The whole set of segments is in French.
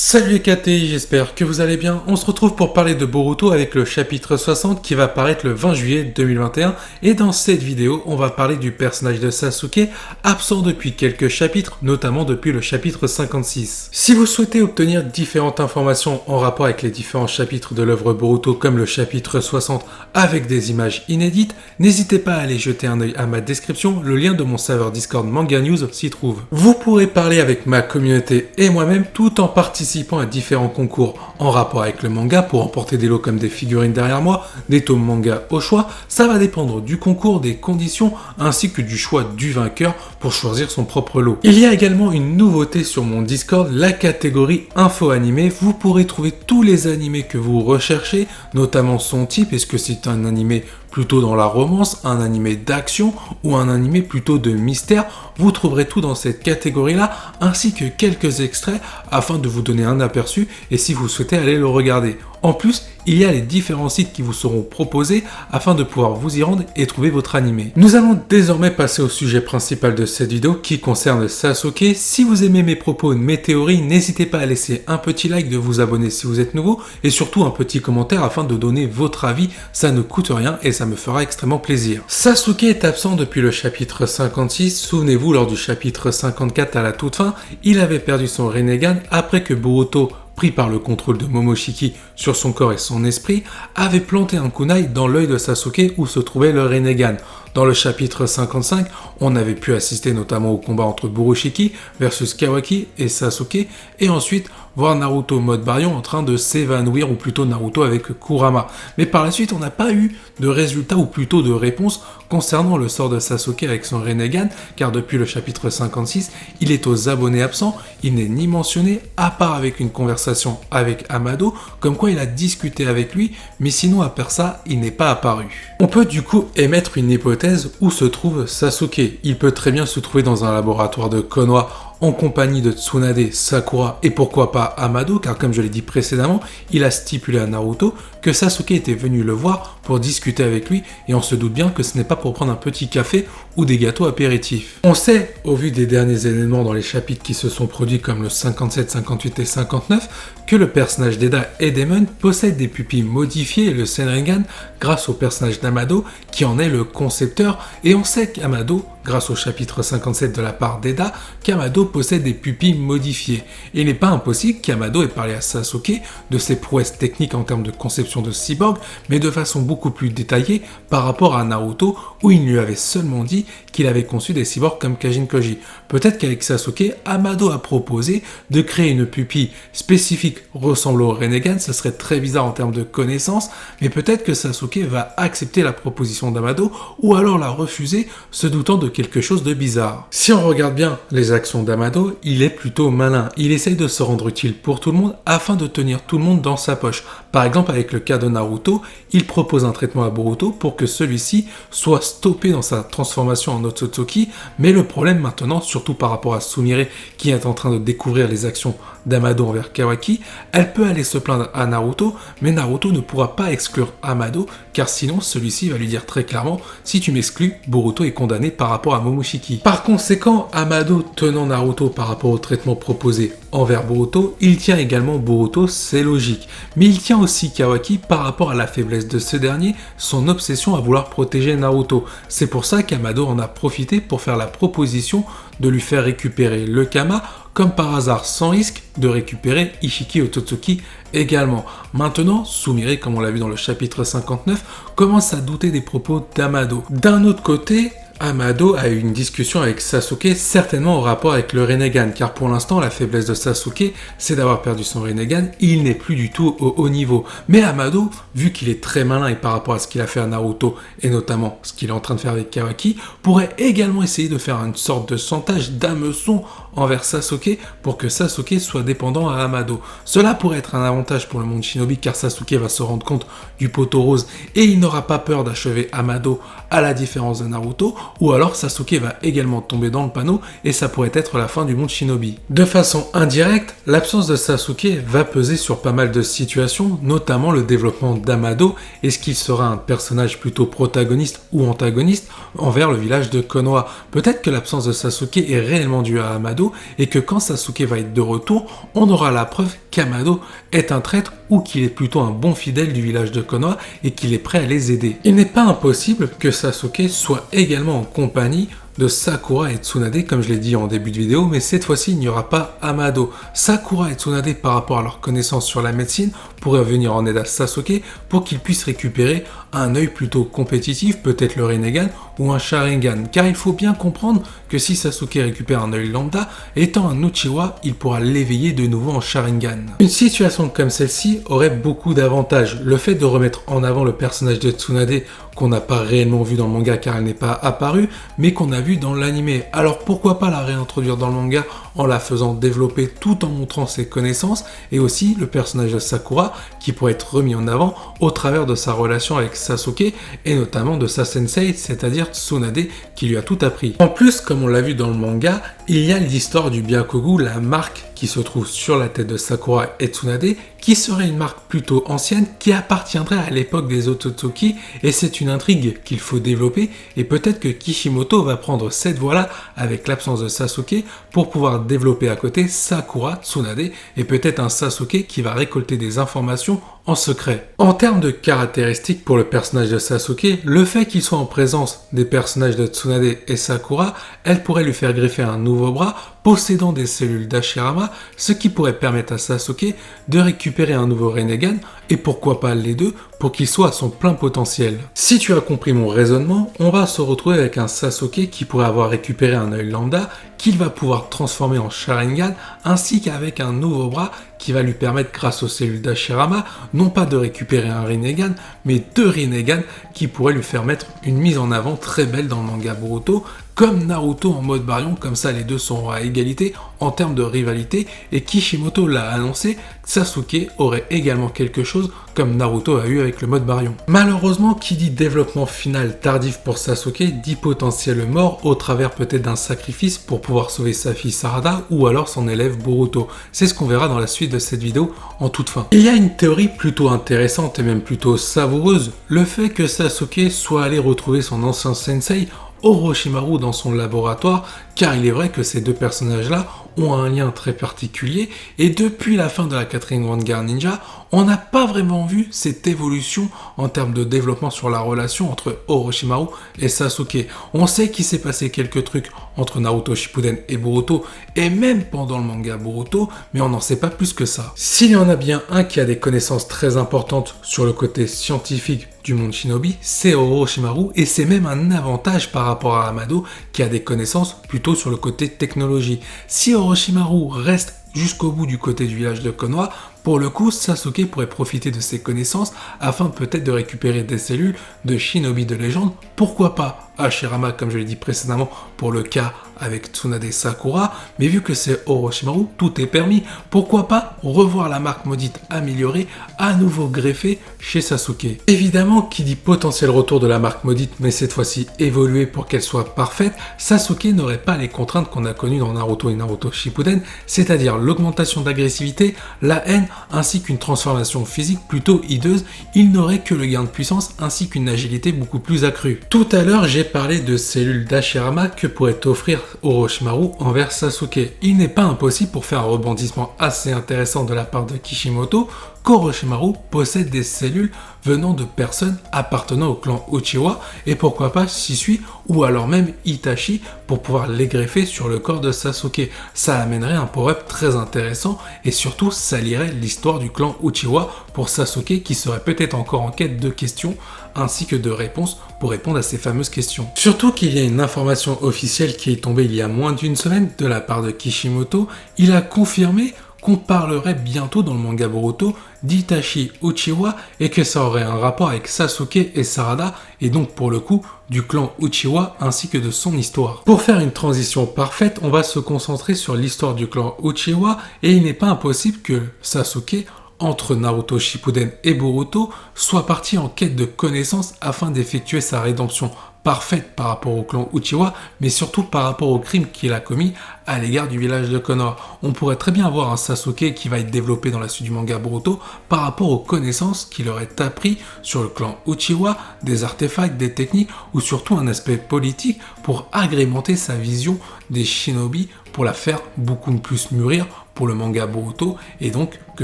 Salut les KTI, j'espère que vous allez bien. On se retrouve pour parler de Boruto avec le chapitre 60 qui va paraître le 20 juillet 2021. Et dans cette vidéo, on va parler du personnage de Sasuke, absent depuis quelques chapitres, notamment depuis le chapitre 56. Si vous souhaitez obtenir différentes informations en rapport avec les différents chapitres de l'œuvre Boruto, comme le chapitre 60 avec des images inédites, n'hésitez pas à aller jeter un œil à ma description, le lien de mon serveur Discord Manga News s'y trouve. Vous pourrez parler avec ma communauté et moi-même tout en participant à différents concours en rapport avec le manga pour remporter des lots comme des figurines derrière moi, des tomes manga au choix. Ça va dépendre du concours, des conditions ainsi que du choix du vainqueur pour choisir son propre lot. Il y a également une nouveauté sur mon Discord, la catégorie info animé. Vous pourrez trouver tous les animés que vous recherchez, notamment son type, est-ce que c'est un animé plutôt dans la romance, un animé d'action ou un animé plutôt de mystère. Vous trouverez tout dans cette catégorie-là, ainsi que quelques extraits afin de vous donner un aperçu et si vous souhaitez aller le regarder. En plus, il y a les différents sites qui vous seront proposés afin de pouvoir vous y rendre et trouver votre animé. Nous allons désormais passer au sujet principal de cette vidéo qui concerne Sasuke. Si vous aimez mes propos et mes théories, n'hésitez pas à laisser un petit like, de vous abonner si vous êtes nouveau et surtout un petit commentaire afin de donner votre avis. Ça ne coûte rien et ça me fera extrêmement plaisir. Sasuke est absent depuis le chapitre 56. Souvenez-vous, lors du chapitre 54 à la toute fin, il avait perdu son Rinnegan après que Boruto, pris par le contrôle de Momoshiki sur son corps et son esprit, avait planté un kunai dans l'œil de Sasuke où se trouvait le Rinnegan. Dans le chapitre 55, on avait pu assister notamment au combat entre Burushiki versus Kawaki et Sasuke, et ensuite voir Naruto mode Baryon en train de s'évanouir, ou plutôt Naruto avec Kurama. Mais par la suite, on n'a pas eu de résultat, ou plutôt de réponse, concernant le sort de Sasuke avec son Rinnegan, car depuis le chapitre 56, il est aux abonnés absents, il n'est ni mentionné, à part avec une conversation avec Amado, comme quoi il a discuté avec lui, mais sinon à part ça, il n'est pas apparu. On peut du coup émettre une hypothèse où se trouve Sasuke. Il peut très bien se trouver dans un laboratoire de Konoha, en compagnie de Tsunade, Sakura et pourquoi pas Amado, car comme je l'ai dit précédemment, il a stipulé à Naruto que Sasuke était venu le voir pour discuter avec lui, et on se doute bien que ce n'est pas pour prendre un petit café ou des gâteaux apéritifs. On sait, au vu des derniers événements dans les chapitres qui se sont produits comme le 57, 58 et 59, que le personnage d'Eda et Daemon possède des pupilles modifiées, le Senringan, grâce au personnage d'Amado qui en est le concepteur, et on sait qu'Amado, grâce au chapitre 57 de la part d'Eda, qu'Amado possède des pupilles modifiées. Et il n'est pas impossible qu'Amado ait parlé à Sasuke de ses prouesses techniques en termes de conception de cyborg, mais de façon beaucoup plus détaillée par rapport à Naruto, où il lui avait seulement dit qu'il avait conçu des cyborgs comme Kajin Koji. Peut-être qu'avec Sasuke, Amado a proposé de créer une pupille spécifique ressemblant au Rinnegan. Ce serait très bizarre en termes de connaissances, mais peut-être que Sasuke va accepter la proposition d'Amado, ou alors la refuser, se doutant de quelque chose de bizarre. Si on regarde bien les actions d'Amado, il est plutôt malin. Il essaye de se rendre utile pour tout le monde afin de tenir tout le monde dans sa poche. Par exemple, avec le cas de Naruto, il propose un traitement à Boruto pour que celui-ci soit stoppé dans sa transformation en Otsutsuki, mais le problème maintenant, surtout par rapport à Sumire qui est en train de découvrir les actions d'Amado envers Kawaki, elle peut aller se plaindre à Naruto, mais Naruto ne pourra pas exclure Amado, car sinon celui-ci va lui dire très clairement: si tu m'exclus, Boruto est condamné par rapport à Momoshiki. Par conséquent, Amado tenant Naruto par rapport au traitement proposé envers Boruto, il tient également Boruto, c'est logique, mais il tient aussi Kawaki par rapport à la faiblesse de ce dernier, son obsession à vouloir protéger Naruto. C'est pour ça qu'Amado en a profité pour faire la proposition de lui faire récupérer le Kama, comme par hasard sans risque de récupérer Ishiki Otsutsuki également. Maintenant, Sumire, comme on l'a vu dans le chapitre 59, commence à douter des propos d'Amado. D'un autre côté, Amado a eu une discussion avec Sasuke, certainement en rapport avec le Rinnegan, car pour l'instant la faiblesse de Sasuke c'est d'avoir perdu son Rinnegan, il n'est plus du tout au haut niveau. Mais Amado, vu qu'il est très malin et par rapport à ce qu'il a fait à Naruto, et notamment ce qu'il est en train de faire avec Kawaki, pourrait également essayer de faire une sorte de chantage d'hameçon envers Sasuke pour que Sasuke soit dépendant à Amado. Cela pourrait être un avantage pour le monde shinobi, car Sasuke va se rendre compte du poteau rose et il n'aura pas peur d'achever Amado à la différence de Naruto, ou alors Sasuke va également tomber dans le panneau et ça pourrait être la fin du monde Shinobi. De façon indirecte, l'absence de Sasuke va peser sur pas mal de situations, notamment le développement d'Amado. Est-ce qu'il sera un personnage plutôt protagoniste ou antagoniste envers le village de Konoha? Peut-être que l'absence de Sasuke est réellement due à Amado et que quand Sasuke va être de retour, on aura la preuve qu'Amado est un traître ou qu'il est plutôt un bon fidèle du village de Konoha et qu'il est prêt à les aider. Il n'est pas impossible que Sasuke soit également en compagnie de Sakura et Tsunade, comme je l'ai dit en début de vidéo, mais cette fois-ci, il n'y aura pas Amado. Sakura et Tsunade, par rapport à leur connaissance sur la médecine, pourraient venir en aide à Sasuke pour qu'il puisse récupérer un œil plutôt compétitif, peut-être le Rinnegan ou un Sharingan, car il faut bien comprendre que si Sasuke récupère un œil lambda, étant un Uchiwa, il pourra l'éveiller de nouveau en Sharingan. Une situation comme celle-ci aurait beaucoup d'avantages. Le fait de remettre en avant le personnage de Tsunade, qu'on n'a pas réellement vu dans le manga car elle n'est pas apparue, mais qu'on a vu dans l'anime. Alors pourquoi pas la réintroduire dans le manga en la faisant développer tout en montrant ses connaissances, et aussi le personnage de Sakura qui pourrait être remis en avant au travers de sa relation avec Sasuke et notamment de sa sensei, c'est-à-dire Tsunade, qui lui a tout appris. En plus, comme on l'a vu dans le manga, il y a l'histoire du Byakugan, la marque qui se trouve sur la tête de Sakura et Tsunade, qui serait une marque plutôt ancienne qui appartiendrait à l'époque des Otsutsuki, et c'est une intrigue qu'il faut développer, et peut-être que Kishimoto va prendre cette voie-là avec l'absence de Sasuke pour pouvoir développer à côté Sakura, Tsunade, et peut-être un Sasuke qui va récolter des informations en secret. En termes de caractéristiques pour le personnage de Sasuke, le fait qu'il soit en présence des personnages de Tsunade et Sakura, elle pourrait lui faire greffer un nouveau bras possédant des cellules d'Hashirama, ce qui pourrait permettre à Sasuke de récupérer un nouveau Rinnegan, et pourquoi pas les deux, pour qu'il soit à son plein potentiel. Si tu as compris mon raisonnement, on va se retrouver avec un Sasuke qui pourrait avoir récupéré un œil lambda, qu'il va pouvoir transformer en Sharingan, ainsi qu'avec un nouveau bras qui va lui permettre, grâce aux cellules d'Hashirama, non pas de récupérer un Rinnegan, mais deux Rinnegan qui pourraient lui faire mettre une mise en avant très belle dans le manga Boruto, comme Naruto en mode Baryon, comme ça les deux sont à égalité en termes de rivalité, et Kishimoto l'a annoncé, Sasuke aurait également quelque chose comme Naruto a eu avec le mode Baryon. Malheureusement, qui dit développement final tardif pour Sasuke dit potentielle mort au travers peut-être d'un sacrifice pour pouvoir sauver sa fille Sarada ou alors son élève Boruto. C'est ce qu'on verra dans la suite de cette vidéo en toute fin. Il y a une théorie plutôt intéressante et même plutôt savoureuse, le fait que Sasuke soit allé retrouver son ancien sensei Orochimaru dans son laboratoire, car il est vrai que ces deux personnages-là ont un lien très particulier, et depuis la fin de la 4ème Grande Guerre Ninja, on n'a pas vraiment vu cette évolution en termes de développement sur la relation entre Orochimaru et Sasuke. On sait qu'il s'est passé quelques trucs entre Naruto Shippuden et Boruto, et même pendant le manga Boruto, mais on n'en sait pas plus que ça. S'il y en a bien un qui a des connaissances très importantes sur le côté scientifique du monde Shinobi, c'est Orochimaru, et c'est même un avantage par rapport à Amado qui a des connaissances plutôt sur le côté technologie. Si Orochimaru reste jusqu'au bout du côté du village de Konoha, pour le coup, Sasuke pourrait profiter de ses connaissances afin peut-être de récupérer des cellules de Shinobi de légende, pourquoi pas Hashirama comme je l'ai dit précédemment pour le cas avec Tsunade Sakura, mais vu que c'est Orochimaru, tout est permis, pourquoi pas revoir la marque maudite améliorée, à nouveau greffée chez Sasuke. Évidemment, qui dit potentiel retour de la marque maudite, mais cette fois-ci évoluée pour qu'elle soit parfaite, Sasuke n'aurait pas les contraintes qu'on a connues dans Naruto et Naruto Shippuden, c'est-à-dire l'augmentation d'agressivité, la haine, ainsi qu'une transformation physique plutôt hideuse, il n'aurait que le gain de puissance ainsi qu'une agilité beaucoup plus accrue. Tout à l'heure, j'ai parlé de cellules d'Hashirama que pourrait offrir Orochimaru envers Sasuke. Il n'est pas impossible, pour faire un rebondissement assez intéressant de la part de Kishimoto, qu'Orochimaru possède des cellules venant de personnes appartenant au clan Uchiwa, et pourquoi pas Shisui ou alors même Itachi pour pouvoir les greffer sur le corps de Sasuke. Ça amènerait un power-up très intéressant et surtout ça lierait l'histoire du clan Uchiwa pour Sasuke qui serait peut-être encore en quête de questions ainsi que de réponses pour répondre à ces fameuses questions. Surtout qu'il y a une information officielle qui est tombée il y a moins d'une semaine de la part de Kishimoto. Il a confirmé qu'on parlerait bientôt dans le manga Boruto d'Itachi Uchiwa et que ça aurait un rapport avec Sasuke et Sarada, et donc pour le coup du clan Uchiwa ainsi que de son histoire. Pour faire une transition parfaite, on va se concentrer sur l'histoire du clan Uchiwa, et il n'est pas impossible que Sasuke, entre Naruto Shippuden et Boruto, soit parti en quête de connaissances afin d'effectuer sa rédemption parfaite par rapport au clan Uchiwa, mais surtout par rapport au crime qu'il a commis à l'égard du village de Konoha. On pourrait très bien avoir un Sasuke qui va être développé dans la suite du manga Boruto par rapport aux connaissances qu'il aurait appris sur le clan Uchiwa, des artefacts, des techniques, ou surtout un aspect politique pour agrémenter sa vision des shinobi, pour la faire beaucoup plus mûrir pour le manga Boruto, et donc que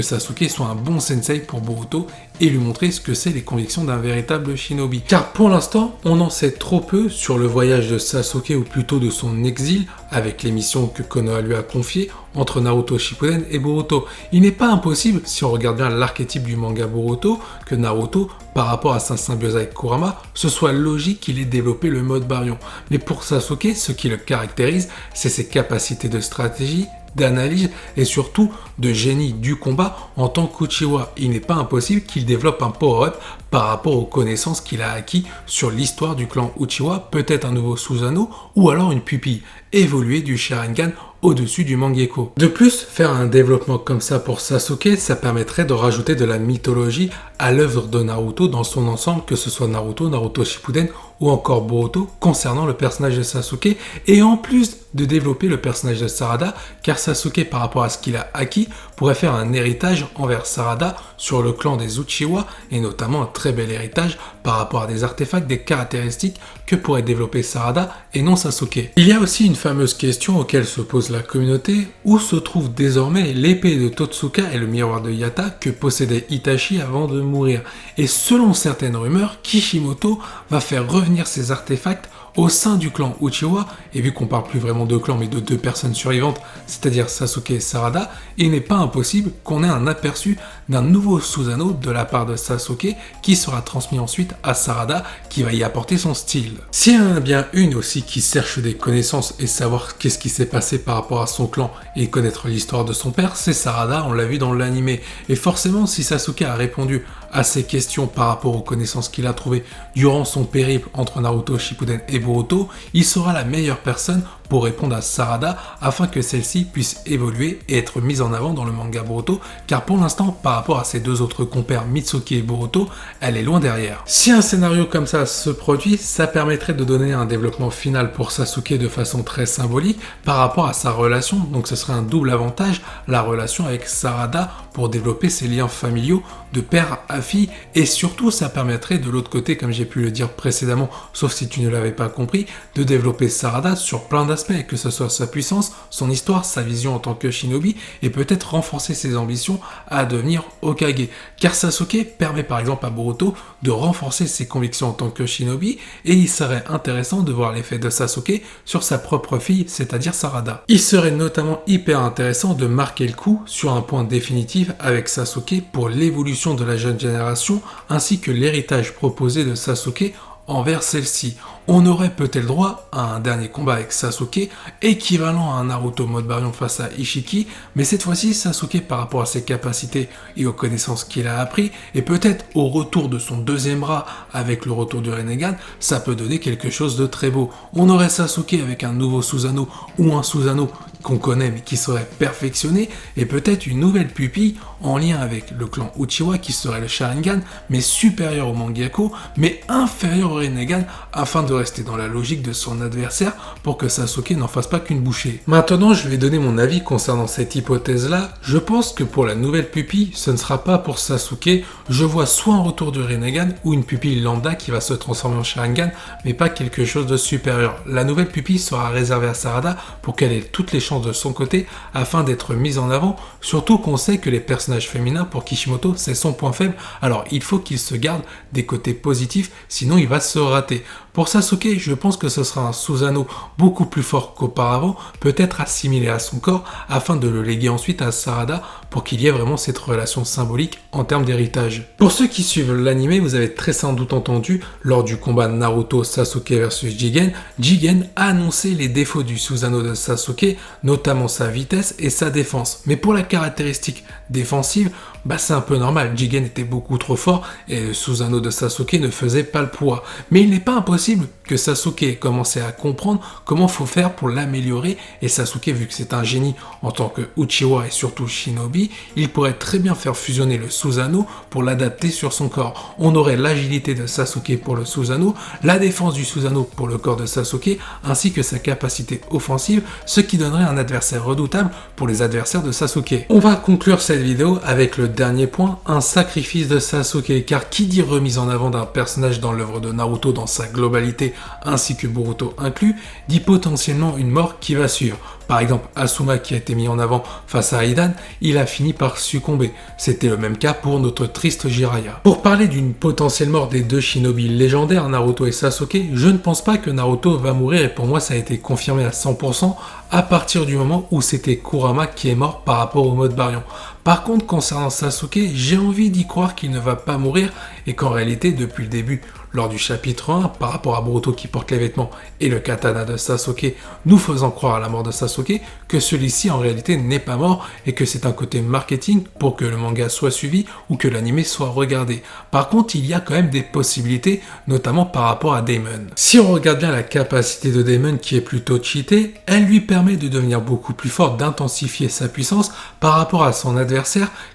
Sasuke soit un bon sensei pour Boruto et lui montrer ce que c'est les convictions d'un véritable shinobi. Car pour l'instant, on en sait trop peu sur le voyage de Sasuke, ou plutôt de son exil, avec les missions que Konoha lui a confiées entre Naruto Shippuden et Boruto. Il n'est pas impossible, si on regarde bien l'archétype du manga Boruto, que Naruto, par rapport à sa symbiose avec Kurama, ce soit logique qu'il ait développé le mode Baryon. Mais pour Sasuke, ce qui le caractérise, c'est ses capacités de stratégie, d'analyse et surtout de génie du combat en tant qu'Uchiwa. Il n'est pas impossible qu'il développe un power-up par rapport aux connaissances qu'il a acquis sur l'histoire du clan Uchiwa, peut-être un nouveau Susanoo ou alors une pupille évoluée du Sharingan au-dessus du Mangekyo. De plus, faire un développement comme ça pour Sasuke, ça permettrait de rajouter de la mythologie à l'œuvre de Naruto dans son ensemble, que ce soit Naruto, Naruto Shippuden ou encore Boruto, concernant le personnage de Sasuke, et en plus de développer le personnage de Sarada, car Sasuke, par rapport à ce qu'il a acquis, pourrait faire un héritage envers Sarada sur le clan des Uchiwa, et notamment un très bel héritage par rapport à des artefacts, des caractéristiques que pourrait développer Sarada et non Sasuke. Il y a aussi une fameuse question auquel se pose la communauté: où se trouve désormais l'épée de Totsuka et le miroir de Yata que possédait Itachi avant de mourir? Et selon certaines rumeurs, Kishimoto va faire revenir ces artefacts au sein du clan Uchiwa, et vu qu'on parle plus vraiment de clan mais de deux personnes survivantes, c'est-à-dire Sasuke et Sarada, il n'est pas impossible qu'on ait un aperçu d'un nouveau Susanoo de la part de Sasuke qui sera transmis ensuite à Sarada, qui va y apporter son style. S'il y en a bien une aussi qui cherche des connaissances et savoir qu'est-ce qui s'est passé par rapport à son clan et connaître l'histoire de son père, c'est Sarada, on l'a vu dans l'animé. Et forcément, si Sasuke a répondu à ces questions par rapport aux connaissances qu'il a trouvées durant son périple entre Naruto Shippuden et Boruto, il sera la meilleure personne pour répondre à Sarada afin que celle-ci puisse évoluer et être mise en avant dans le manga Boruto, car pour l'instant, par rapport à ses deux autres compères Mitsuki et Boruto, elle est loin derrière. Si un scénario comme ça se produit, ça permettrait de donner un développement final pour Sasuke de façon très symbolique par rapport à sa relation, donc ce serait un double avantage, la relation avec Sarada pour développer ses liens familiaux de père à fille, et surtout ça permettrait de l'autre côté, comme j'ai pu le dire précédemment, sauf si tu ne l'avais pas compris, de développer Sarada sur plein d'aspects, que ce soit sa puissance, son histoire, sa vision en tant que shinobi, et peut-être renforcer ses ambitions à devenir Hokage. Car Sasuke permet par exemple à Boruto de renforcer ses convictions en tant que shinobi, et il serait intéressant de voir l'effet de Sasuke sur sa propre fille, c'est-à-dire Sarada. Il serait notamment hyper intéressant de marquer le coup sur un point définitif avec Sasuke pour l'évolution de la jeune génération, ainsi que l'héritage proposé de Sasuke envers celle-ci. On aurait peut-être droit à un dernier combat avec Sasuke, équivalent à un Naruto mode Baryon face à Ishiki, mais cette fois-ci Sasuke, par rapport à ses capacités et aux connaissances qu'il a appris, et peut-être au retour de son deuxième bras avec le retour du Rinnegan, ça peut donner quelque chose de très beau. On aurait Sasuke avec un nouveau Susanoo, ou un Susanoo qu'on connaît mais qui serait perfectionné, et peut-être une nouvelle pupille en lien avec le clan Uchiwa qui serait le Sharingan, mais supérieur au Mangekyo, mais inférieur au Rinnegan, afin de rester dans la logique de son adversaire pour que Sasuke n'en fasse pas qu'une bouchée. Maintenant, je vais donner mon avis concernant cette hypothèse-là. Je pense que pour la nouvelle pupille, ce ne sera pas pour Sasuke. Je vois soit un retour du Rinnegan ou une pupille lambda qui va se transformer en Sharingan, mais pas quelque chose de supérieur. La nouvelle pupille sera réservée à Sarada pour qu'elle ait toutes les chances de son côté afin d'être mise en avant, surtout qu'on sait que les personnages féminins pour Kishimoto, c'est son point faible, alors il faut qu'il se garde des côtés positifs, sinon il va se rater. Pour Sasuke, je pense que ce sera un Susanoo beaucoup plus fort qu'auparavant, peut-être assimilé à son corps, afin de le léguer ensuite à Sarada pour qu'il y ait vraiment cette relation symbolique en termes d'héritage. Pour ceux qui suivent l'anime, vous avez très sans doute entendu, lors du combat Naruto Sasuke vs Jigen, Jigen a annoncé les défauts du Susanoo de Sasuke, notamment sa vitesse et sa défense. Mais pour la caractéristique défensive, c'est un peu normal, Jigen était beaucoup trop fort et le Susanoo de Sasuke ne faisait pas le poids. Mais il n'est pas impossible que Sasuke commençait à comprendre comment faut faire pour l'améliorer, et Sasuke, vu que c'est un génie en tant que Uchiwa et surtout Shinobi, il pourrait très bien faire fusionner le Susanoo pour l'adapter sur son corps. On aurait l'agilité de Sasuke pour le Susanoo, la défense du Susanoo pour le corps de Sasuke, ainsi que sa capacité offensive, ce qui donnerait un adversaire redoutable pour les adversaires de Sasuke. On va conclure cette vidéo avec le dernier point, un sacrifice de Sasuke, car qui dit remise en avant d'un personnage dans l'œuvre de Naruto dans sa globalité, ainsi que Boruto inclus, dit potentiellement une mort qui va suivre. Par exemple, Asuma qui a été mis en avant face à Hidan, il a fini par succomber. C'était le même cas pour notre triste Jiraiya. Pour parler d'une potentielle mort des deux shinobi légendaires, Naruto et Sasuke, je ne pense pas que Naruto va mourir, et pour moi ça a été confirmé à 100% à partir du moment où c'était Kurama qui est mort par rapport au mode Baryon. Par contre, concernant Sasuke, j'ai envie d'y croire qu'il ne va pas mourir, et qu'en réalité, depuis le début, lors du chapitre 1, par rapport à Boruto qui porte les vêtements et le katana de Sasuke, nous faisant croire à la mort de Sasuke, que celui-ci en réalité n'est pas mort, et que c'est un côté marketing pour que le manga soit suivi ou que l'anime soit regardé. Par contre, il y a quand même des possibilités, notamment par rapport à Daemon. Si on regarde bien la capacité de Daemon qui est plutôt cheatée, elle lui permet de devenir beaucoup plus fort, d'intensifier sa puissance par rapport à son adversaire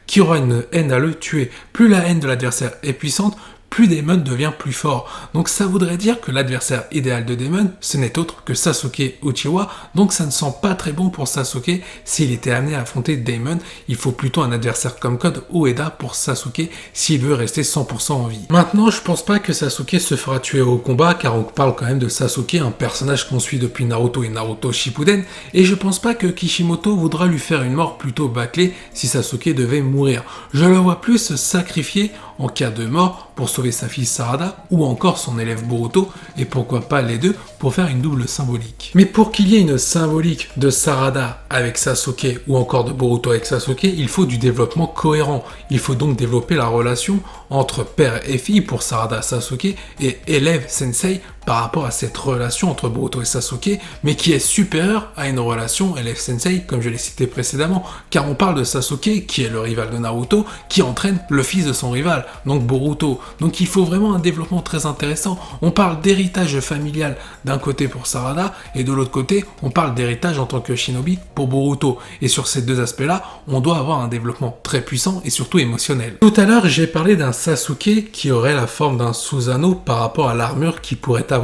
qui aura une haine à le tuer. Plus la haine de l'adversaire est puissante, plus Daemon devient plus fort. Donc ça voudrait dire que l'adversaire idéal de Daemon, ce n'est autre que Sasuke Uchiwa, donc ça ne sent pas très bon pour Sasuke s'il était amené à affronter Daemon. Il faut plutôt un adversaire comme Code Ueda pour Sasuke s'il veut rester 100% en vie. Maintenant, je pense pas que Sasuke se fera tuer au combat, car on parle quand même de Sasuke, un personnage qu'on suit depuis Naruto et Naruto Shippuden, et je pense pas que Kishimoto voudra lui faire une mort plutôt bâclée si Sasuke devait mourir. Je le vois plus se sacrifier en cas de mort pour sauver sa fille Sarada ou encore son élève Boruto, et pourquoi pas les deux pour faire une double symbolique. Mais pour qu'il y ait une symbolique de Sarada avec Sasuke ou encore de Boruto avec Sasuke, il faut du développement cohérent. Il faut donc développer la relation entre père et fille pour Sarada Sasuke et élève sensei par rapport à cette relation entre Boruto et Sasuke, mais qui est supérieure à une relation élève-sensei, comme je l'ai cité précédemment, car on parle de Sasuke, qui est le rival de Naruto, qui entraîne le fils de son rival, donc Boruto. Donc il faut vraiment un développement très intéressant. On parle d'héritage familial d'un côté pour Sarada, et de l'autre côté, on parle d'héritage en tant que shinobi pour Boruto. Et sur ces deux aspects-là, on doit avoir un développement très puissant et surtout émotionnel. Tout à l'heure, j'ai parlé d'un Sasuke qui aurait la forme d'un Susanoo par rapport à l'armure qu'il pourrait avoir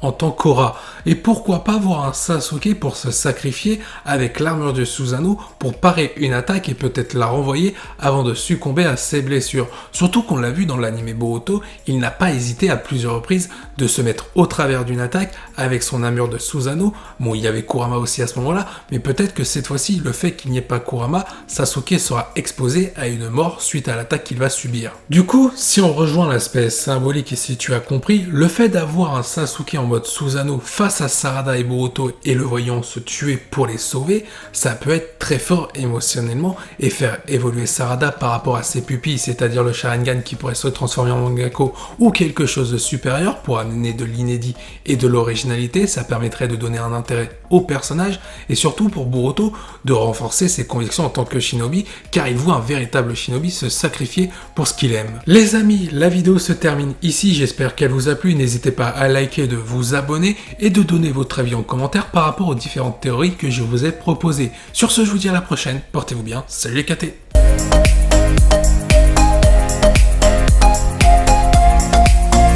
en tant qu'aura. Et pourquoi pas voir un Sasuke pour se sacrifier avec l'armure de Susanoo pour parer une attaque et peut-être la renvoyer avant de succomber à ses blessures. Surtout qu'on l'a vu dans l'anime Boruto, il n'a pas hésité à plusieurs reprises de se mettre au travers d'une attaque avec son armure de Susanoo. Bon, il y avait Kurama aussi à ce moment-là, mais peut-être que cette fois-ci, le fait qu'il n'y ait pas Kurama, Sasuke sera exposé à une mort suite à l'attaque qu'il va subir. Du coup, si on rejoint l'aspect symbolique et si tu as compris, le fait d'avoir un Sasuke en mode Susanoo face à Sarada et Boruto et le voyant se tuer pour les sauver, ça peut être très fort émotionnellement et faire évoluer Sarada par rapport à ses pupilles, c'est-à-dire le Sharingan qui pourrait se transformer en Mangako ou quelque chose de supérieur pour amener de l'inédit et de l'originalité. Ça permettrait de donner un intérêt au personnage et surtout pour Boruto de renforcer ses convictions en tant que shinobi, car il voit un véritable shinobi se sacrifier pour ce qu'il aime. Les amis, la vidéo se termine ici, j'espère qu'elle vous a plu, n'hésitez pas à liker, de vous abonner et de donner votre avis en commentaire par rapport aux différentes théories que je vous ai proposées. Sur ce, je vous dis à la prochaine, portez-vous bien, salut les KT.